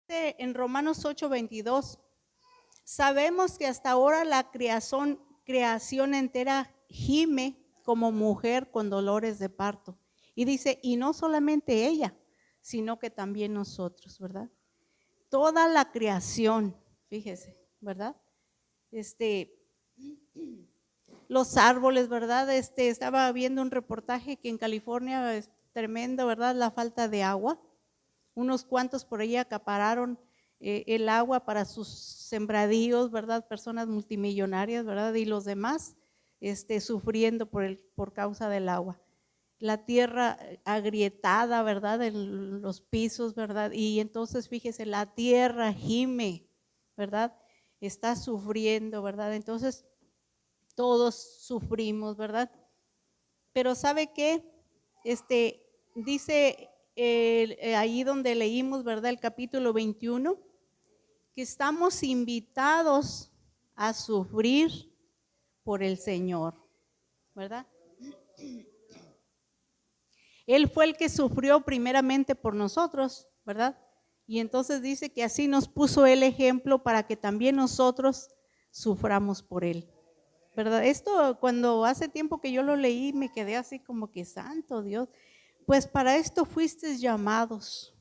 En Romanos 8:22, sabemos que hasta ahora la creación entera gime como mujer con dolores de parto. Y dice, y no solamente ella, sino que también nosotros, ¿verdad? Toda la creación, fíjese, ¿verdad? Los árboles, ¿verdad? Estaba viendo un reportaje que en California es tremendo, ¿verdad? La falta de agua. Unos cuantos por ahí acapararon el agua para sus sembradíos, ¿verdad? Personas multimillonarias, ¿verdad? Y los demás sufriendo por causa del agua. La tierra agrietada, ¿verdad? En los pisos, ¿verdad? Y entonces fíjese, la tierra gime, ¿verdad? Está sufriendo, ¿verdad? Entonces todos sufrimos, ¿verdad? Pero ¿sabe qué? Dice ahí donde leímos, ¿verdad? El capítulo 21, que estamos invitados a sufrir por el Señor, ¿verdad? Él fue el que sufrió primeramente por nosotros, ¿verdad? Y entonces dice que así nos puso el ejemplo para que también nosotros suframos por Él, ¿verdad? Esto cuando hace tiempo que yo lo leí me quedé así como que santo Dios, pues para esto fuisteis llamados,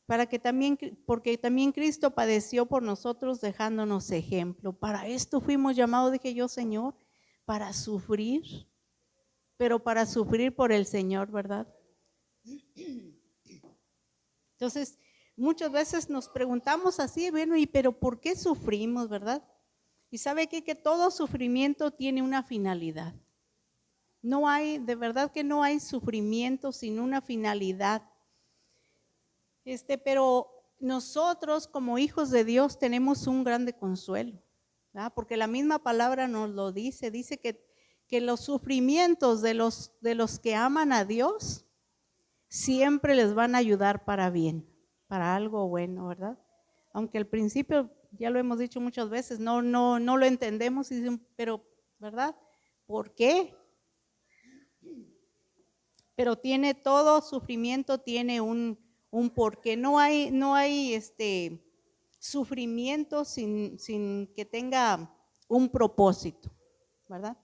para que también, porque también Cristo padeció por nosotros dejándonos ejemplo. Para esto fuimos llamados, dije yo, Señor, para sufrir, pero para sufrir por el Señor, ¿verdad? Entonces, muchas veces nos preguntamos así, bueno, ¿y pero por qué sufrimos, verdad? Y sabe qué? Que todo sufrimiento tiene una finalidad. No hay, de verdad que no hay sufrimiento sin una finalidad. Pero nosotros como hijos de Dios tenemos un grande consuelo, ¿verdad? Porque la misma palabra nos lo dice, dice que los sufrimientos de los que aman a Dios siempre les van a ayudar para bien, para algo bueno, ¿verdad? Aunque al principio, ya lo hemos dicho muchas veces, no lo entendemos y dicen, pero, ¿verdad? ¿Por qué? Pero tiene todo sufrimiento, tiene un porqué. No hay sufrimiento sin que tenga un propósito, ¿verdad?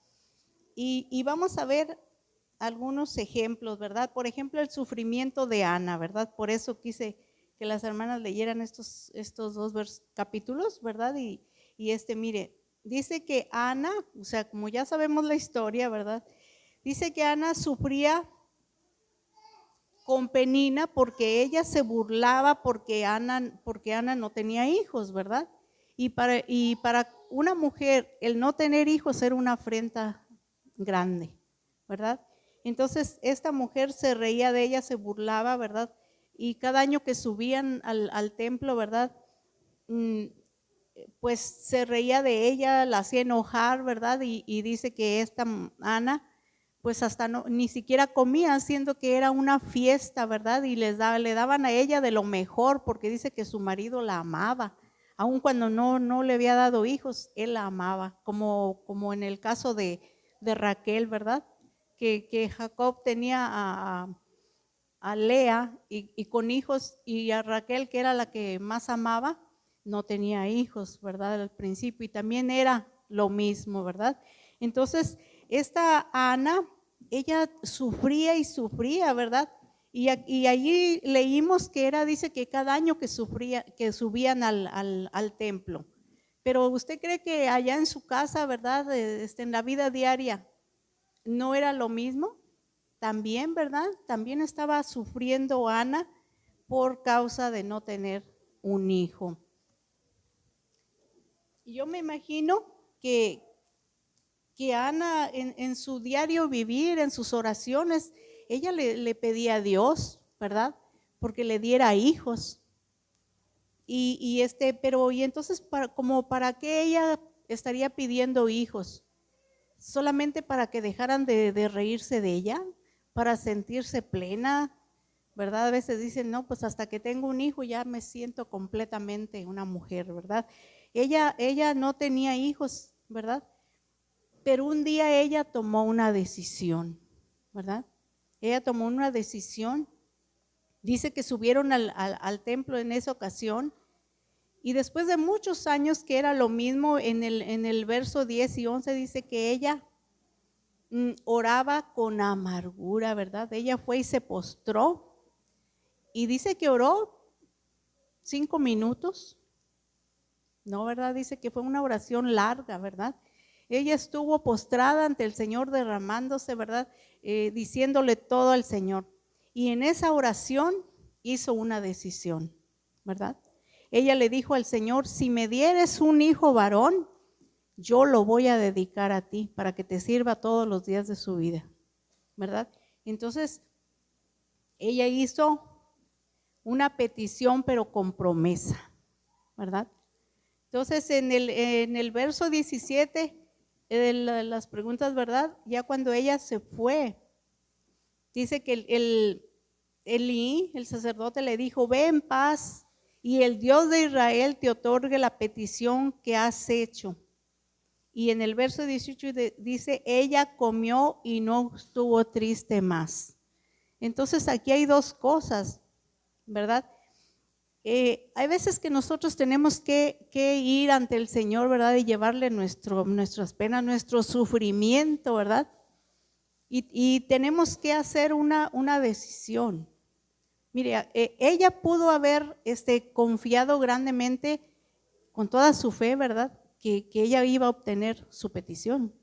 Y vamos a ver algunos ejemplos, ¿verdad? Por ejemplo, el sufrimiento de Ana, ¿verdad? Por eso quise que las hermanas leyeran estos dos capítulos, ¿verdad? Y mire, dice que Ana, o sea, como ya sabemos la historia, ¿verdad? Dice que Ana sufría con Penina porque ella se burlaba porque Ana no tenía hijos, ¿verdad? Y para una mujer el no tener hijos era una afrenta grande, ¿verdad? Entonces esta mujer se reía de ella, se burlaba, ¿verdad? Y cada año que subían al templo, ¿verdad? Pues se reía de ella, la hacía enojar, ¿verdad? Y dice que esta Ana pues hasta ni siquiera comía, siendo que era una fiesta, ¿verdad? Y le daban a ella de lo mejor, porque dice que su marido la amaba, aun cuando no le había dado hijos, él la amaba, como en el caso de Raquel, ¿verdad? Que Jacob tenía a Lea y con hijos, y a Raquel, que era la que más amaba, no tenía hijos, ¿verdad? Al principio, y también era lo mismo, ¿verdad? Entonces, esta Ana, ella sufría y sufría, ¿verdad? Y allí leímos que dice que cada año que subían al templo. Pero usted cree que allá en su casa, ¿verdad? En la vida diaria, ¿no era lo mismo? También, ¿verdad? También estaba sufriendo Ana por causa de no tener un hijo. Y yo me imagino que Ana en su diario vivir, en sus oraciones, ella le pedía a Dios, ¿verdad? Porque le diera hijos. Pero entonces como para qué ella estaría pidiendo hijos, solamente para que dejaran de reírse de ella, para sentirse plena, ¿verdad? A veces dicen, no, pues hasta que tengo un hijo ya me siento completamente una mujer, ¿verdad? Ella no tenía hijos, ¿verdad? Pero un día ella tomó una decisión, ¿verdad? Ella tomó una decisión Dice que subieron al templo en esa ocasión y después de muchos años que era lo mismo, en el verso 10 y 11 dice que ella oraba con amargura, ¿verdad? Ella fue y se postró y dice que oró 5 minutos, ¿no, verdad? Dice que fue una oración larga, ¿verdad? Ella estuvo postrada ante el Señor derramándose, ¿verdad? Diciéndole todo al Señor. Y en esa oración hizo una decisión, ¿verdad? Ella le dijo al Señor, si me dieres un hijo varón, yo lo voy a dedicar a ti para que te sirva todos los días de su vida, ¿verdad? Entonces, ella hizo una petición pero con promesa, ¿verdad? Entonces, en el verso 17, las preguntas, ¿verdad? Ya cuando ella se fue, dice que Elí, el sacerdote, le dijo, ve en paz y el Dios de Israel te otorgue la petición que has hecho. Y en el verso 18 dice, ella comió y no estuvo triste más. Entonces aquí hay dos cosas, ¿verdad? Hay veces que nosotros tenemos que ir ante el Señor, ¿verdad? Y llevarle nuestras penas, nuestro sufrimiento, ¿verdad? Y tenemos que hacer una decisión. Mire, ella pudo haber confiado grandemente con toda su fe, ¿verdad? Que ella iba a obtener su petición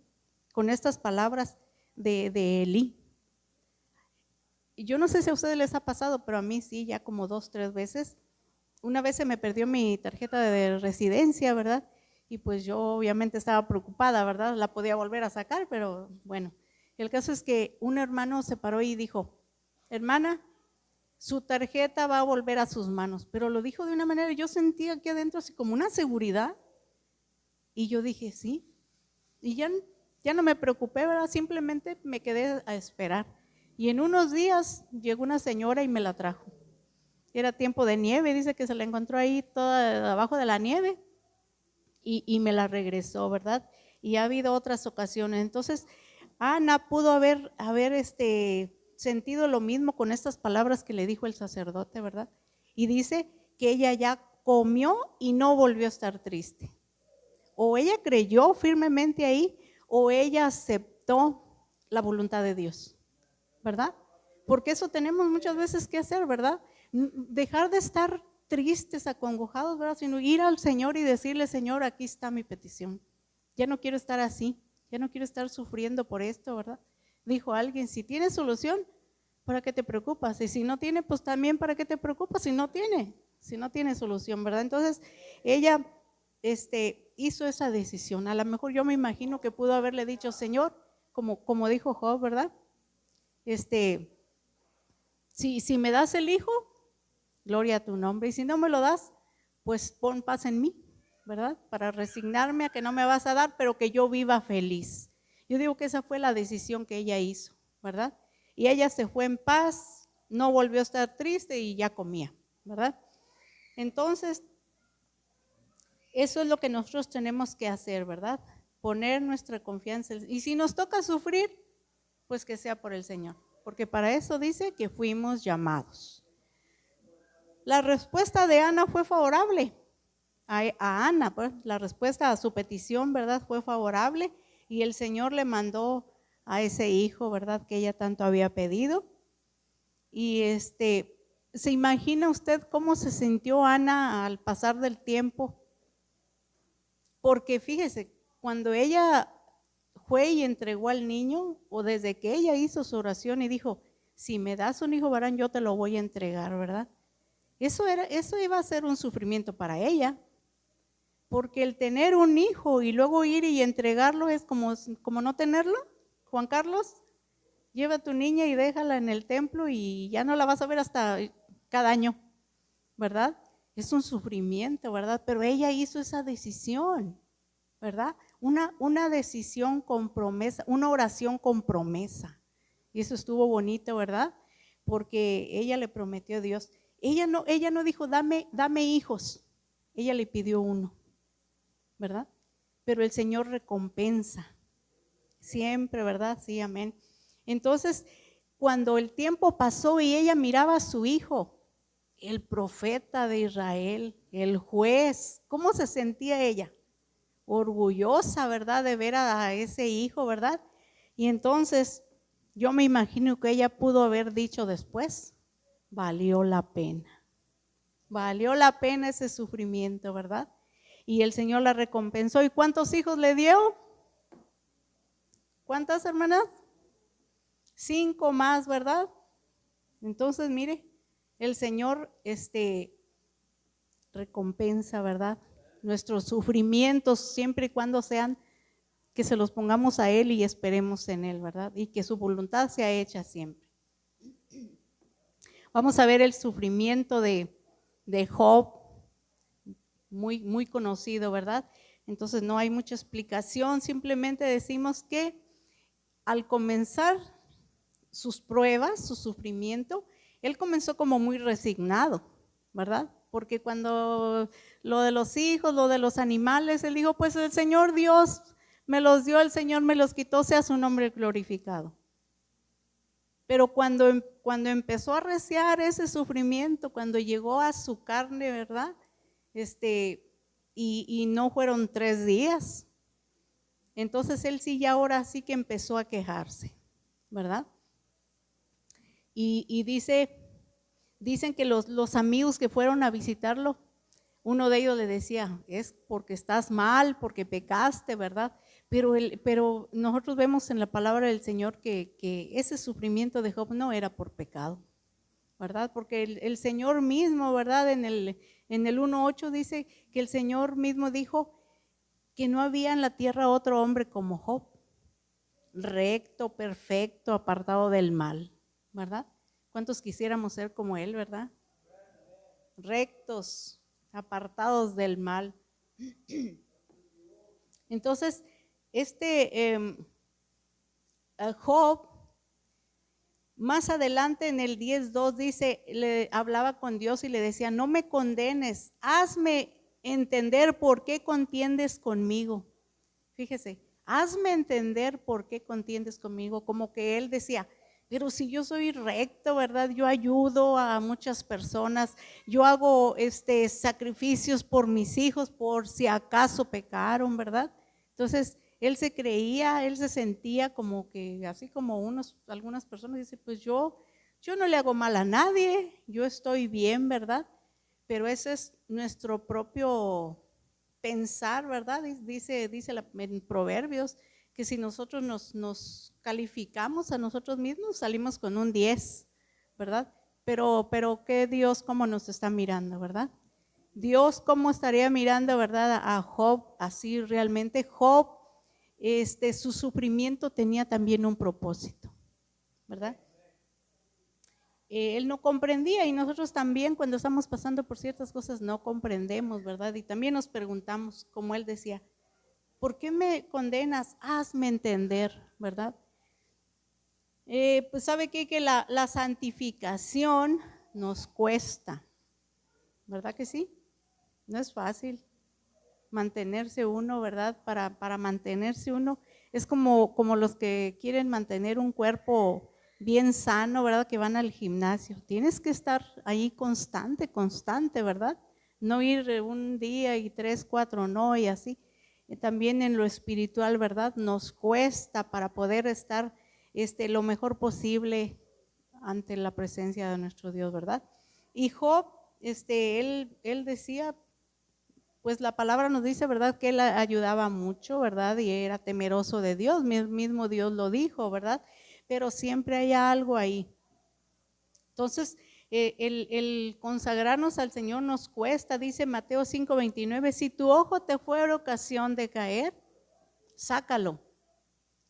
con estas palabras de Elí. Yo no sé si a ustedes les ha pasado, pero a mí sí, ya como 2, 3 veces. Una vez se me perdió mi tarjeta de residencia, ¿verdad? Y pues yo obviamente estaba preocupada, ¿verdad? La podía volver a sacar, pero bueno. El caso es que un hermano se paró y dijo, hermana, su tarjeta va a volver a sus manos, pero lo dijo de una manera, yo sentía aquí adentro así como una seguridad, y yo dije, sí, y ya no me preocupé, ¿verdad? Simplemente me quedé a esperar, y en unos días llegó una señora y me la trajo. Era tiempo de nieve, dice que se la encontró ahí toda abajo de la nieve, y me la regresó, ¿verdad? Y ha habido otras ocasiones. Entonces, Ana pudo haber sentido lo mismo con estas palabras que le dijo el sacerdote, ¿verdad? Y dice que ella ya comió y no volvió a estar triste. O ella creyó firmemente ahí, o ella aceptó la voluntad de Dios, ¿verdad? Porque eso tenemos muchas veces que hacer, ¿verdad? Dejar de estar tristes, acongojados, ¿verdad? Sino ir al Señor y decirle, Señor, aquí está mi petición. Ya no quiero estar así, ya no quiero estar sufriendo por esto, ¿verdad? Dijo alguien, si tiene solución, ¿para qué te preocupas? Y si no tiene, pues también ¿para qué te preocupas si no tiene solución, ¿verdad? Entonces, ella hizo esa decisión. A lo mejor yo me imagino que pudo haberle dicho, Señor, como dijo Job, ¿verdad? Si me das el hijo, gloria a tu nombre. Y si no me lo das, pues pon paz en mí, ¿verdad? Para resignarme a que no me vas a dar, pero que yo viva feliz. Yo digo que esa fue la decisión que ella hizo, ¿verdad? Y ella se fue en paz, no volvió a estar triste y ya comía, ¿verdad? Entonces, eso es lo que nosotros tenemos que hacer, ¿verdad? Poner nuestra confianza. Y si nos toca sufrir, pues que sea por el Señor, porque para eso dice que fuimos llamados. La respuesta de Ana fue favorable. A Ana, pues, la respuesta a su petición, ¿verdad? Fue favorable y el Señor le mandó a ese hijo, ¿verdad? Que ella tanto había pedido. Y ¿se imagina usted cómo se sintió Ana al pasar del tiempo? Porque fíjese, cuando ella fue y entregó al niño, o desde que ella hizo su oración y dijo, si me das un hijo varón, yo te lo voy a entregar, ¿verdad? Eso iba a ser un sufrimiento para ella, porque el tener un hijo y luego ir y entregarlo es como no tenerlo. Juan Carlos, lleva a tu niña y déjala en el templo y ya no la vas a ver hasta cada año, ¿verdad? Es un sufrimiento, ¿verdad? Pero ella hizo esa decisión, ¿verdad? Una decisión con promesa, una oración con promesa. Y eso estuvo bonito, ¿verdad? Porque ella le prometió a Dios. Ella no dijo, dame hijos. Ella le pidió uno, ¿verdad? Pero el Señor recompensa. Siempre, ¿verdad? Sí, amén. Entonces, cuando el tiempo pasó y ella miraba a su hijo, el profeta de Israel, el juez, ¿cómo se sentía ella? Orgullosa, ¿verdad? De ver a ese hijo, ¿verdad? Y entonces yo me imagino que ella pudo haber dicho después, valió la pena ese sufrimiento, ¿verdad? Y el Señor la recompensó. ¿Y cuántos hijos le dio? ¿Cuántas, hermanas? 5 más, ¿verdad? Entonces, mire, el Señor recompensa, ¿verdad? Nuestros sufrimientos, siempre y cuando sean que se los pongamos a Él y esperemos en Él, ¿verdad? Y que su voluntad sea hecha siempre. Vamos a ver el sufrimiento de Job, muy conocido, ¿verdad? Entonces no hay mucha explicación, simplemente decimos que al comenzar sus pruebas, su sufrimiento, él comenzó como muy resignado, ¿verdad? Porque cuando lo de los hijos, lo de los animales, él dijo, pues el Señor Dios me los dio, el Señor me los quitó, sea su nombre glorificado. Pero cuando empezó a arreciar ese sufrimiento, cuando llegó a su carne, ¿verdad? Y no fueron 3 días. Entonces él sí ya ahora sí que empezó a quejarse, ¿verdad? Y dicen que los amigos que fueron a visitarlo, uno de ellos le decía, es porque estás mal, porque pecaste, ¿verdad? Pero nosotros vemos en la palabra del Señor que ese sufrimiento de Job no era por pecado, ¿verdad? Porque el Señor mismo, ¿verdad? En el 1:8 dice que el Señor mismo dijo que no había en la tierra otro hombre como Job, recto, perfecto, apartado del mal, ¿verdad? ¿Cuántos quisiéramos ser como él, verdad? Rectos, apartados del mal. Entonces, Job, más adelante en el 10:2 dice, le hablaba con Dios y le decía, no me condenes, hazme entender por qué contiendes conmigo. Fíjese, hazme entender por qué contiendes conmigo, como que él decía, pero si yo soy recto, ¿verdad? Yo ayudo a muchas personas, yo hago sacrificios por mis hijos por si acaso pecaron, ¿verdad? Entonces, él se sentía como que, así como algunas personas dicen, pues yo no le hago mal a nadie, yo estoy bien, ¿verdad? Pero ese es nuestro propio pensar, ¿verdad? Dice en Proverbios que si nosotros nos calificamos a nosotros mismos, salimos con un 10, ¿verdad? Pero que Dios cómo nos está mirando, ¿verdad? Dios cómo estaría mirando, ¿verdad? A Job así realmente. Job, su sufrimiento tenía también un propósito, ¿verdad? Él no comprendía y nosotros también cuando estamos pasando por ciertas cosas no comprendemos, ¿verdad? Y también nos preguntamos, como él decía, ¿por qué me condenas? Hazme entender, ¿verdad? Pues sabe qué? Que la santificación nos cuesta, ¿verdad que sí? No es fácil mantenerse uno, ¿verdad? Para mantenerse uno, es como los que quieren mantener un cuerpo bien sano, ¿verdad? Que van al gimnasio. Tienes que estar ahí constante, ¿verdad? No ir un día y 3, 4 no y así. También en lo espiritual, ¿verdad? Nos cuesta para poder estar lo mejor posible ante la presencia de nuestro Dios, ¿verdad? Y Job, él decía, pues la palabra nos dice, ¿verdad? Que él ayudaba mucho, ¿verdad? Y era temeroso de Dios, mismo Dios lo dijo, ¿verdad? Pero siempre hay algo ahí. Entonces, el consagrarnos al Señor nos cuesta, dice Mateo 5:29, si tu ojo te fuera ocasión de caer, sácalo,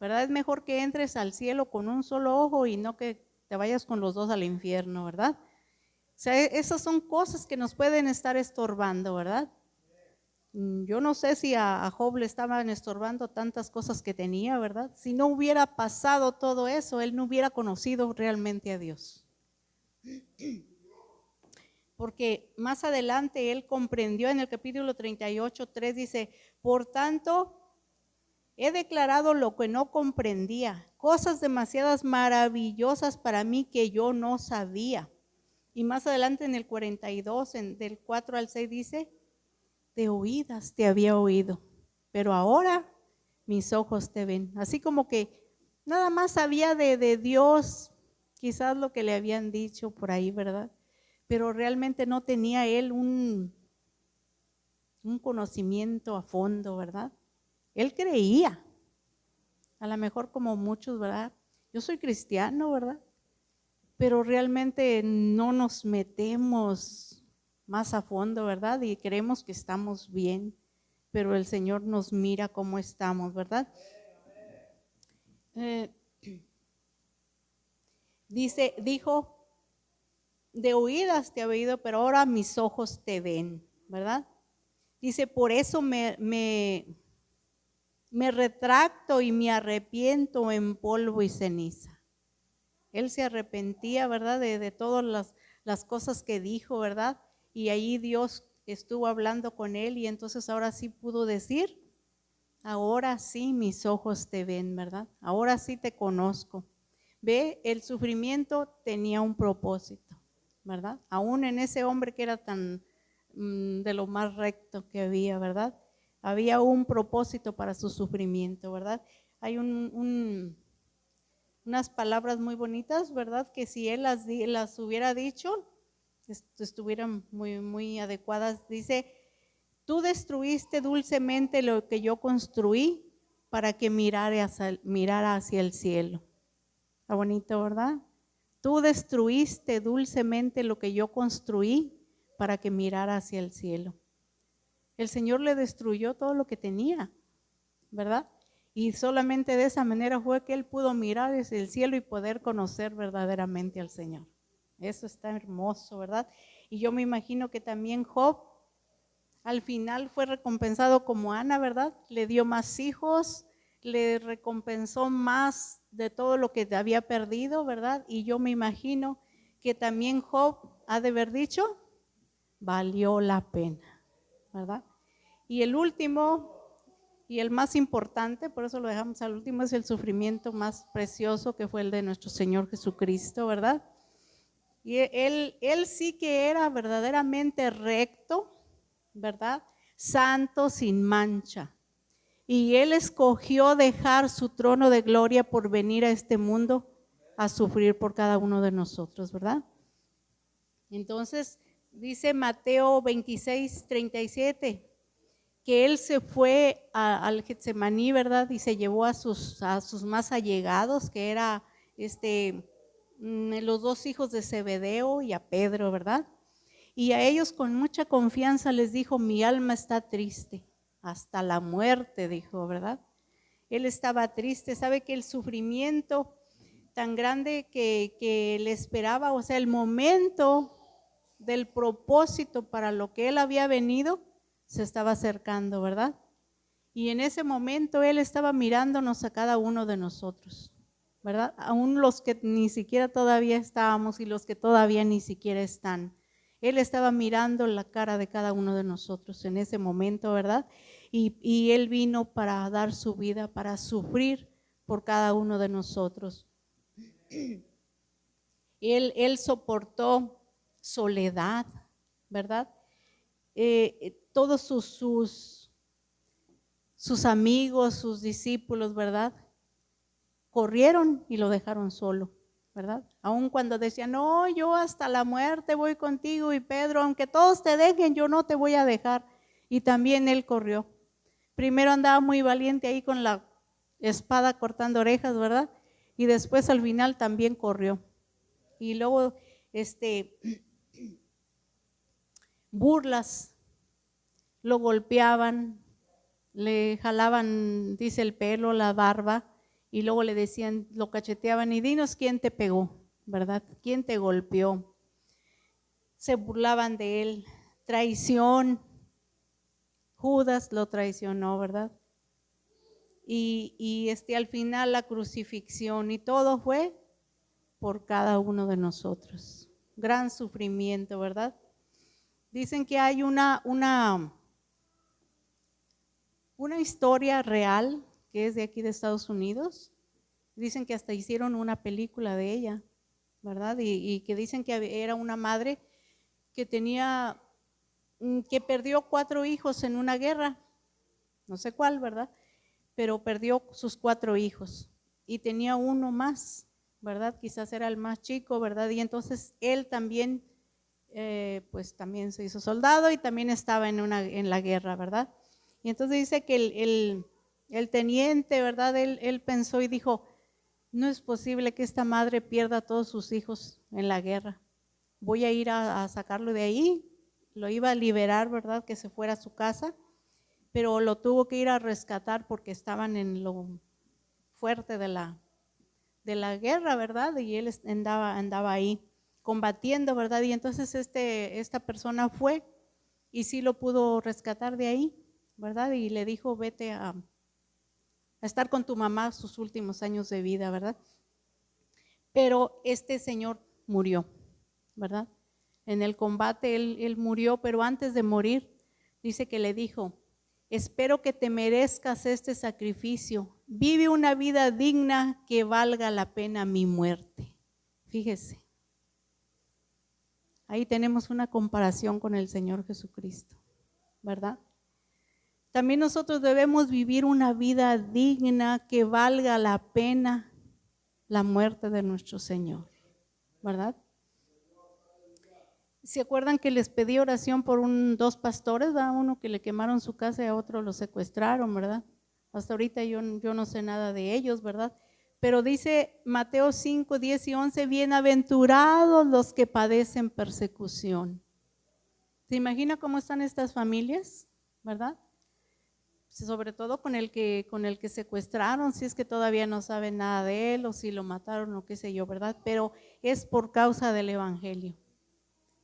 ¿verdad? Es mejor que entres al cielo con un solo ojo y no que te vayas con los 2 al infierno, ¿verdad? O sea, esas son cosas que nos pueden estar estorbando, ¿verdad? Yo no sé si a Job le estaban estorbando tantas cosas que tenía, ¿verdad? Si no hubiera pasado todo eso, él no hubiera conocido realmente a Dios. Porque más adelante él comprendió en el capítulo 38:3 dice, por tanto, he declarado lo que no comprendía, cosas demasiadas maravillosas para mí que yo no sabía. Y más adelante en el 42, del 4 al 6 dice, de oídas te había oído, pero ahora mis ojos te ven. Así como que nada más sabía de Dios, quizás lo que le habían dicho por ahí, ¿verdad? Pero realmente no tenía él un conocimiento a fondo, ¿verdad? Él creía, a lo mejor como muchos, ¿verdad? Yo soy cristiano, ¿verdad? Pero realmente no nos metemos más a fondo, ¿verdad? Y creemos que estamos bien, pero el Señor nos mira cómo estamos, ¿verdad? Dijo, de oídas te he oído, pero ahora mis ojos te ven, ¿verdad? Dice, por eso me retracto y me arrepiento en polvo y ceniza. Él se arrepentía, ¿verdad? De todas las cosas que dijo, ¿verdad? Y ahí Dios estuvo hablando con él y entonces ahora sí pudo decir, ahora sí mis ojos te ven, ¿verdad? Ahora sí te conozco. Ve, el sufrimiento tenía un propósito, ¿verdad? Aún en ese hombre que era tan de lo más recto que había, ¿verdad? Había un propósito para su sufrimiento, ¿verdad? Hay unas palabras muy bonitas, ¿verdad? Que si él las hubiera dicho, estuvieran muy, muy adecuadas. Dice, tú destruiste dulcemente lo que yo construí para que mirara hacia el cielo. Está bonito, ¿verdad? Tú destruiste dulcemente lo que yo construí para que mirara hacia el cielo. El Señor le destruyó todo lo que tenía, ¿verdad? Y solamente de esa manera fue que él pudo mirar desde el cielo y poder conocer verdaderamente al Señor. Eso está hermoso, ¿verdad? Y yo me imagino que también Job al final fue recompensado como Ana, ¿verdad? Le dio más hijos, le recompensó más de todo lo que había perdido, ¿verdad? Y yo me imagino que también Job ha de haber dicho, valió la pena, ¿verdad? Y el último y el más importante, por eso lo dejamos al último, es el sufrimiento más precioso que fue el de nuestro Señor Jesucristo, ¿verdad? Y él sí que era verdaderamente recto, ¿verdad? Santo, sin mancha. Y él escogió dejar su trono de gloria por venir a este mundo a sufrir por cada uno de nosotros, ¿verdad? Entonces, dice Mateo 26:37, que él se fue al Getsemaní, ¿verdad? Y se llevó a sus más allegados, que era los dos hijos de Zebedeo y a Pedro, ¿verdad? Y a ellos con mucha confianza les dijo, mi alma está triste, hasta la muerte, dijo, ¿verdad? Él estaba triste, sabe que el sufrimiento tan grande que le esperaba, o sea, el momento del propósito para lo que él había venido, se estaba acercando, ¿verdad? Y en ese momento él estaba mirándonos a cada uno de nosotros, ¿verdad? Aún los que ni siquiera todavía estábamos y los que todavía ni siquiera están. Él estaba mirando la cara de cada uno de nosotros en ese momento, ¿verdad? Y él vino para dar su vida, para sufrir por cada uno de nosotros. Él soportó soledad, ¿verdad? Todos sus amigos, sus discípulos, ¿verdad? Corrieron y lo dejaron solo, ¿verdad? Aun cuando decían, no, yo hasta la muerte voy contigo, y Pedro, aunque todos te dejen, yo no te voy a dejar. Y también él corrió. Primero andaba muy valiente ahí con la espada cortando orejas, ¿verdad? Y después al final también corrió. Y luego, burlas, lo golpeaban, le jalaban, dice, el pelo, la barba, y luego le decían, lo cacheteaban, y dinos quién te pegó, ¿verdad? ¿Quién te golpeó? Se burlaban de él. Traición, Judas lo traicionó, ¿verdad? Y al final la crucifixión, y todo fue por cada uno de nosotros. Gran sufrimiento, ¿verdad? Dicen que hay una historia real que es de aquí de Estados Unidos, Dicen que hasta hicieron una película de ella, ¿verdad? Y que dicen que era una madre que tenía, que perdió 4 hijos en una guerra, no sé cuál, ¿verdad? Pero perdió sus 4 hijos y tenía uno más, ¿verdad? Quizás era el más chico, ¿verdad? Y entonces él también, pues también se hizo soldado y también estaba en la guerra, ¿verdad? Y entonces dice que el teniente, ¿verdad? Él pensó y dijo, no es posible que esta madre pierda a todos sus hijos en la guerra. Voy a ir a sacarlo de ahí. Lo iba a liberar, ¿verdad? Que se fuera a su casa, pero lo tuvo que ir a rescatar porque estaban en lo fuerte de la guerra, ¿verdad? Y él andaba ahí combatiendo, ¿verdad? Y entonces esta persona fue y sí lo pudo rescatar de ahí, ¿verdad? Y le dijo, vete a estar con tu mamá sus últimos años de vida, ¿verdad? Pero este señor murió, ¿verdad? En el combate él murió, pero antes de morir dice que le dijo, espero que te merezcas este sacrificio, vive una vida digna que valga la pena mi muerte. Fíjese, ahí tenemos una comparación con el Señor Jesucristo, ¿verdad? También nosotros debemos vivir una vida digna que valga la pena la muerte de nuestro Señor, ¿verdad? ¿Se acuerdan que les pedí oración por 2 pastores, ¿verdad? Uno que le quemaron su casa y a otro lo secuestraron, ¿verdad? Hasta ahorita yo no sé nada de ellos, ¿verdad? Pero dice Mateo 5, 10 y 11, bienaventurados los que padecen persecución. ¿Se imagina cómo están estas familias, verdad? Sobre todo con el que secuestraron, si es que todavía no saben nada de él o si lo mataron o qué sé yo, ¿verdad? Pero es por causa del evangelio.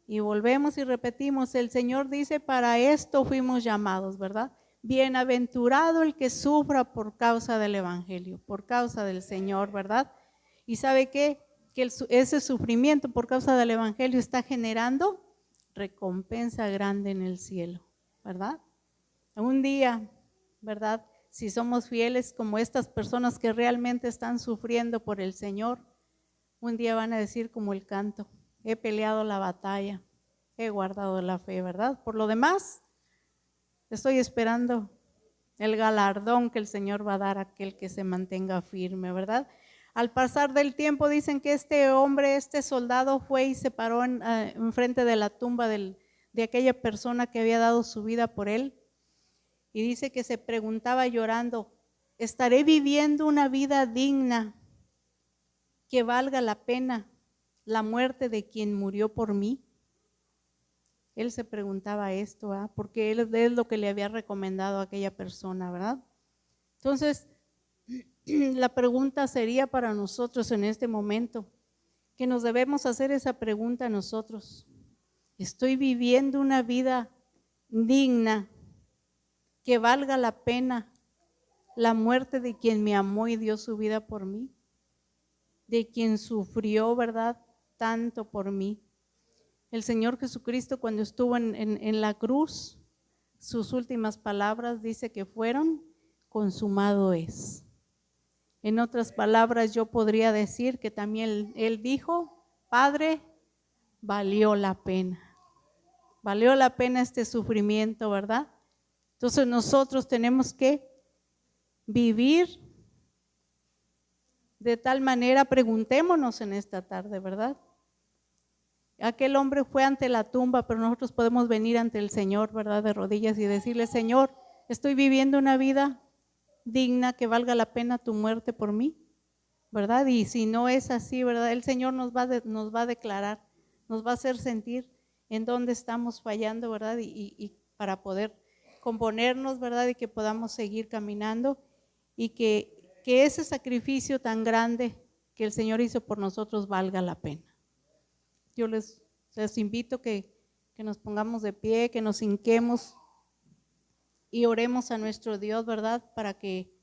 Y volvemos y repetimos, el Señor dice, para esto fuimos llamados, ¿verdad? Bienaventurado el que sufra por causa del evangelio, por causa del Señor, ¿verdad? Y ¿sabe qué? Que ese sufrimiento por causa del evangelio está generando recompensa grande en el cielo, ¿verdad? Un día, ¿verdad? Si somos fieles como estas personas que realmente están sufriendo por el Señor, un día van a decir como el canto, he peleado la batalla, he guardado la fe, ¿verdad? Por lo demás, estoy esperando el galardón que el Señor va a dar a aquel que se mantenga firme, ¿verdad? Al pasar del tiempo dicen que este hombre, este soldado fue y se paró en frente de la tumba de aquella persona que había dado su vida por él y dice que se preguntaba llorando, ¿estaré viviendo una vida digna que valga la pena la muerte de quien murió por mí? Él se preguntaba esto, ¿verdad? Porque él es lo que le había recomendado a aquella persona, ¿verdad? Entonces, la pregunta sería para nosotros en este momento, que nos debemos hacer esa pregunta a nosotros. ¿Estoy viviendo una vida digna que valga la pena la muerte de quien me amó y dio su vida por mí? De quien sufrió, ¿verdad? Tanto por mí. El Señor Jesucristo cuando estuvo en la cruz, sus últimas palabras dice que fueron, consumado es. En otras palabras yo podría decir que también él dijo, Padre, valió la pena. Valió la pena este sufrimiento, ¿verdad? Entonces nosotros tenemos que vivir de tal manera, preguntémonos en esta tarde, ¿verdad? Aquel hombre fue ante la tumba, pero nosotros podemos venir ante el Señor, ¿verdad? De rodillas y decirle, Señor, estoy viviendo una vida digna que valga la pena tu muerte por mí, ¿verdad? Y si no es así, ¿verdad? El Señor nos va a declarar, nos va a hacer sentir en dónde estamos fallando, ¿verdad? Y para poder componernos, ¿verdad? Y que podamos seguir caminando y que ese sacrificio tan grande que el Señor hizo por nosotros valga la pena. Yo les invito que nos pongamos de pie, que nos hinquemos y oremos a nuestro Dios, ¿verdad? Para que